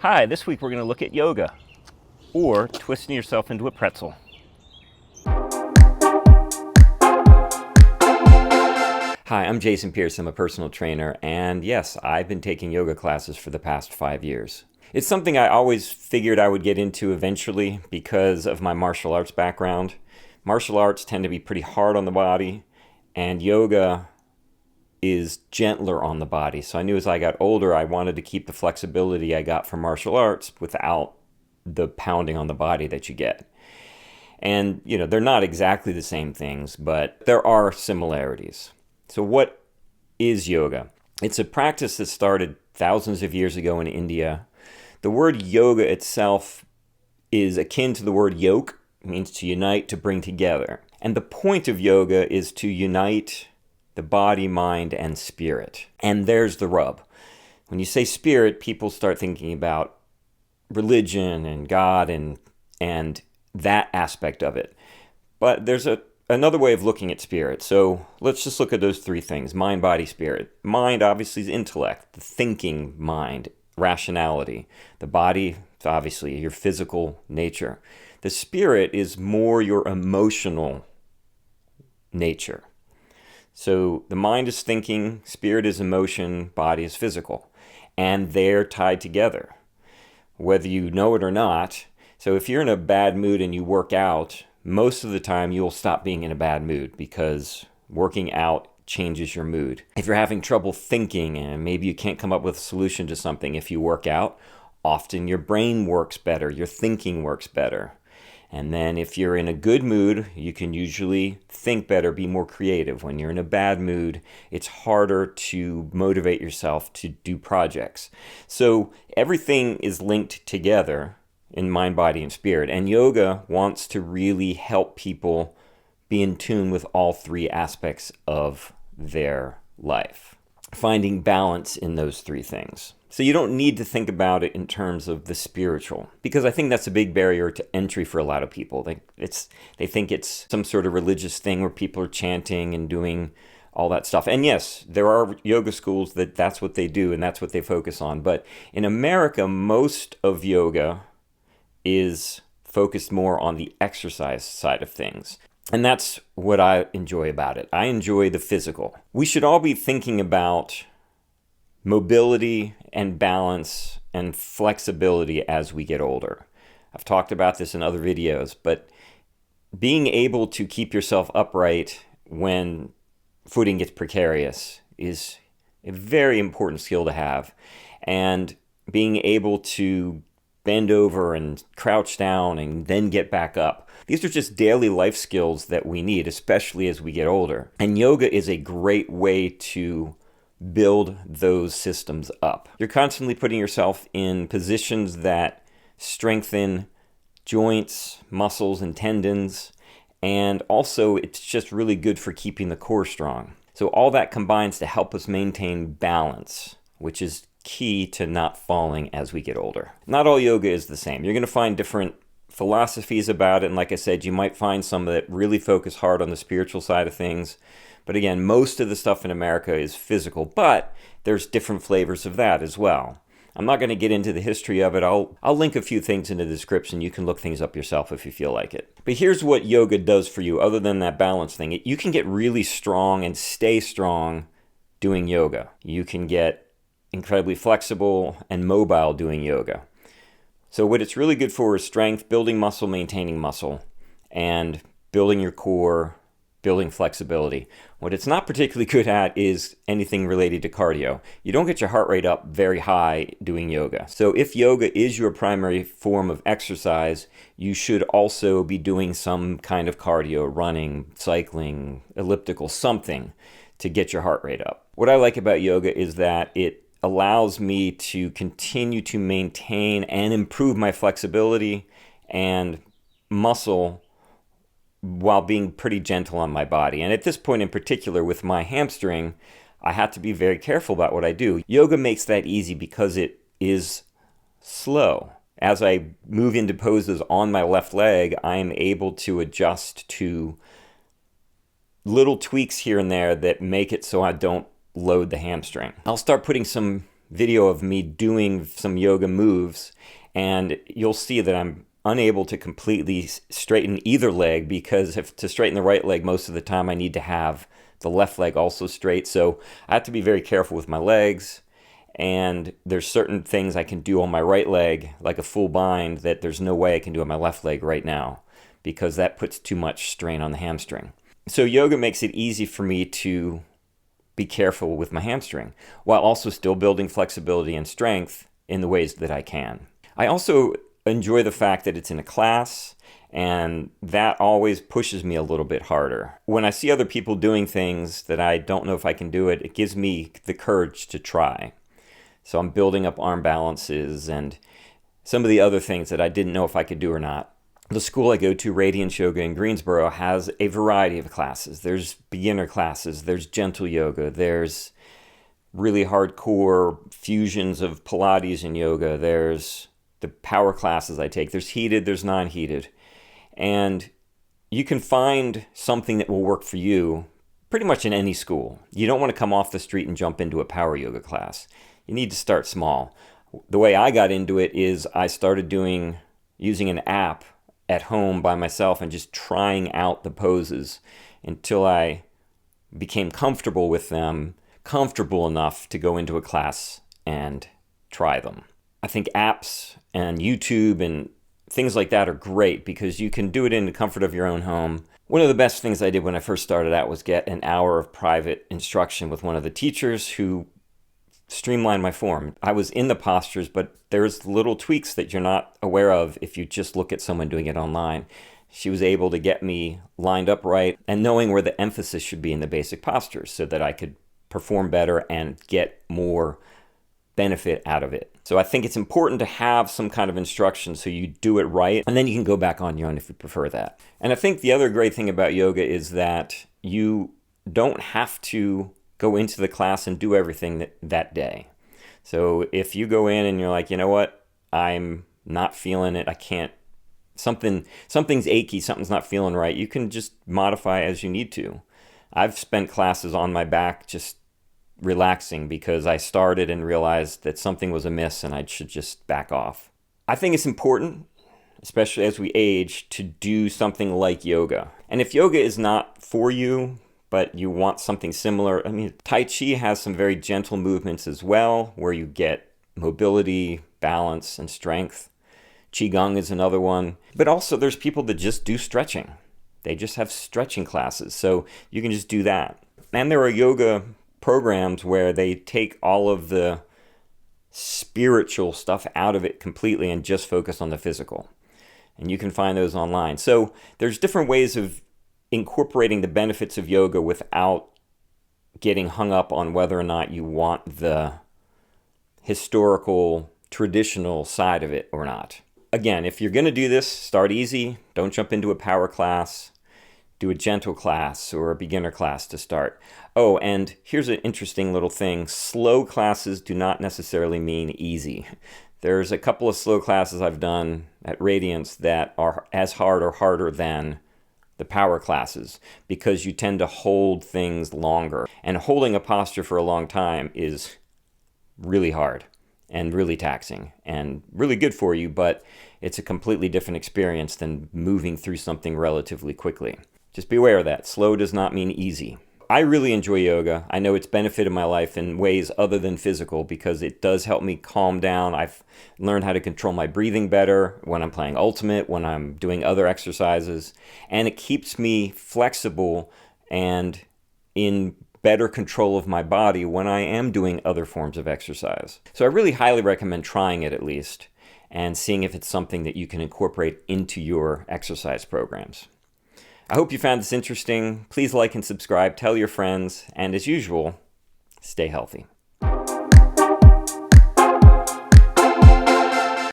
Hi, this week we're going to look at yoga, or twisting yourself into a pretzel. Hi, I'm Jason Pierce. I'm a personal trainer, and yes, I've been taking yoga classes for the past 5 years. It's something I always figured I would get into eventually because of my martial arts background. Martial arts tend to be pretty hard on the body, and yoga is gentler on the body. So I knew as I got older, I wanted to keep the flexibility I got from martial arts without the pounding on the body that you get. And, they're not exactly the same things, but there are similarities. So what is yoga? It's a practice that started thousands of years ago in India. The word yoga itself is akin to the word yoke. It means to unite, to bring together. And the point of yoga is to unite the body, mind, and spirit. And there's the rub. When you say spirit, people start thinking about religion and God and that aspect of it. But there's another way of looking at spirit. So let's just look at those three things: mind, body, spirit. Mind obviously is intellect, the thinking mind, rationality. The body is obviously your physical nature. The spirit is more your emotional nature. So the mind is thinking, spirit is emotion, body is physical. And they're tied together, whether you know it or not. So if you're in a bad mood and you work out, most of the time you'll stop being in a bad mood because working out changes your mood. If you're having trouble thinking and maybe you can't come up with a solution to something, if you work out, often your brain works better, your thinking works better. And then if you're in a good mood, you can usually think better, be more creative. When you're in a bad mood, it's harder to motivate yourself to do projects. So everything is linked together in mind, body, and spirit. And yoga wants to really help people be in tune with all three aspects of their life, finding balance in those three things. So you don't need to think about it in terms of the spiritual, because I think that's a big barrier to entry for a lot of people. They think it's some sort of religious thing where people are chanting and doing all that stuff. And yes, there are yoga schools that's what they do and that's what they focus on. But in America, most of yoga is focused more on the exercise side of things. And that's what I enjoy about it. I enjoy the physical. We should all be thinking about mobility and balance and flexibility as we get older. I've talked about this in other videos, but being able to keep yourself upright when footing gets precarious is a very important skill to have. And being able to bend over and crouch down and then get back up. These are just daily life skills that we need, especially as we get older. And yoga is a great way to build those systems up. You're constantly putting yourself in positions that strengthen joints, muscles, and tendons. And also, it's just really good for keeping the core strong. So all that combines to help us maintain balance, which is key to not falling as we get older. Not all yoga is the same. You're going to find different philosophies about it. And like I said, you might find some that really focus hard on the spiritual side of things. But again, most of the stuff in America is physical, but there's different flavors of that as well. I'm not going to get into the history of it. I'll link a few things in the description. You can look things up yourself if you feel like it. But here's what yoga does for you other than that balance thing. You can get really strong and stay strong doing yoga. You can get incredibly flexible and mobile doing yoga. So what it's really good for is strength, building muscle, maintaining muscle, and building your core, building flexibility. What it's not particularly good at is anything related to cardio. You don't get your heart rate up very high doing yoga. So if yoga is your primary form of exercise, you should also be doing some kind of cardio, running, cycling, elliptical, something to get your heart rate up. What I like about yoga is that it allows me to continue to maintain and improve my flexibility and muscle while being pretty gentle on my body. And at this point in particular with my hamstring, I had to be very careful about what I do. Yoga makes that easy because it is slow. As I move into poses on my left leg, I am able to adjust to little tweaks here and there that make it so I don't load the hamstring. I'll start putting some video of me doing some yoga moves, and you'll see that I'm unable to completely straighten either leg, because to straighten the right leg, most of the time I need to have the left leg also straight. So I have to be very careful with my legs, and there's certain things I can do on my right leg, like a full bind, that there's no way I can do on my left leg right now, because that puts too much strain on the hamstring. So yoga makes it easy for me to be careful with my hamstring, while also still building flexibility and strength in the ways that I can. I also enjoy the fact that it's in a class, and that always pushes me a little bit harder. When I see other people doing things that I don't know if I can do it, it gives me the courage to try. So I'm building up arm balances and some of the other things that I didn't know if I could do or not. The school I go to, Radiance Yoga in Greensboro, has a variety of classes. There's beginner classes, there's gentle yoga, there's really hardcore fusions of Pilates and yoga, there's the power classes I take, there's heated, there's non-heated. And you can find something that will work for you pretty much in any school. You don't want to come off the street and jump into a power yoga class. You need to start small. The way I got into it is I started using an app at home by myself and just trying out the poses until I became comfortable with them, comfortable enough to go into a class and try them. I think apps and YouTube and things like that are great because you can do it in the comfort of your own home. One of the best things I did when I first started out was get an hour of private instruction with one of the teachers who streamlined my form. I was in the postures, but there's little tweaks that you're not aware of if you just look at someone doing it online. She was able to get me lined up right and knowing where the emphasis should be in the basic postures so that I could perform better and get more benefit out of it. So I think it's important to have some kind of instruction so you do it right, and then you can go back on your own if you prefer that. And I think the other great thing about yoga is that you don't have to go into the class and do everything that day. So if you go in and you're like, you know what, I'm not feeling it, I can't, something's achy, something's not feeling right, you can just modify as you need to. I've spent classes on my back just relaxing because I started and realized that something was amiss and I should just back off. I think it's important, especially as we age, to do something like yoga. And if yoga is not for you, but you want something similar, I mean, Tai Chi has some very gentle movements as well, where you get mobility, balance, and strength. Qigong is another one. But also there's people that just do stretching. They just have stretching classes, so you can just do that. And there are yoga programs where they take all of the spiritual stuff out of it completely and just focus on the physical. And you can find those online. So there's different ways of incorporating the benefits of yoga without getting hung up on whether or not you want the historical, traditional side of it or not. Again, if you're going to do this, start easy. Don't jump into a power class. Do a gentle class or a beginner class to start. Oh, and here's an interesting little thing. Slow classes do not necessarily mean easy. There's a couple of slow classes I've done at Radiance that are as hard or harder than the power classes because you tend to hold things longer. And holding a posture for a long time is really hard and really taxing and really good for you, but it's a completely different experience than moving through something relatively quickly. Just be aware of that. Slow does not mean easy. I really enjoy yoga. I know it's benefited my life in ways other than physical because it does help me calm down. I've learned how to control my breathing better when I'm playing Ultimate, when I'm doing other exercises, and it keeps me flexible and in better control of my body when I am doing other forms of exercise. So I really highly recommend trying it at least and seeing if it's something that you can incorporate into your exercise programs. I hope you found this interesting. Please like and subscribe, tell your friends, and as usual, stay healthy.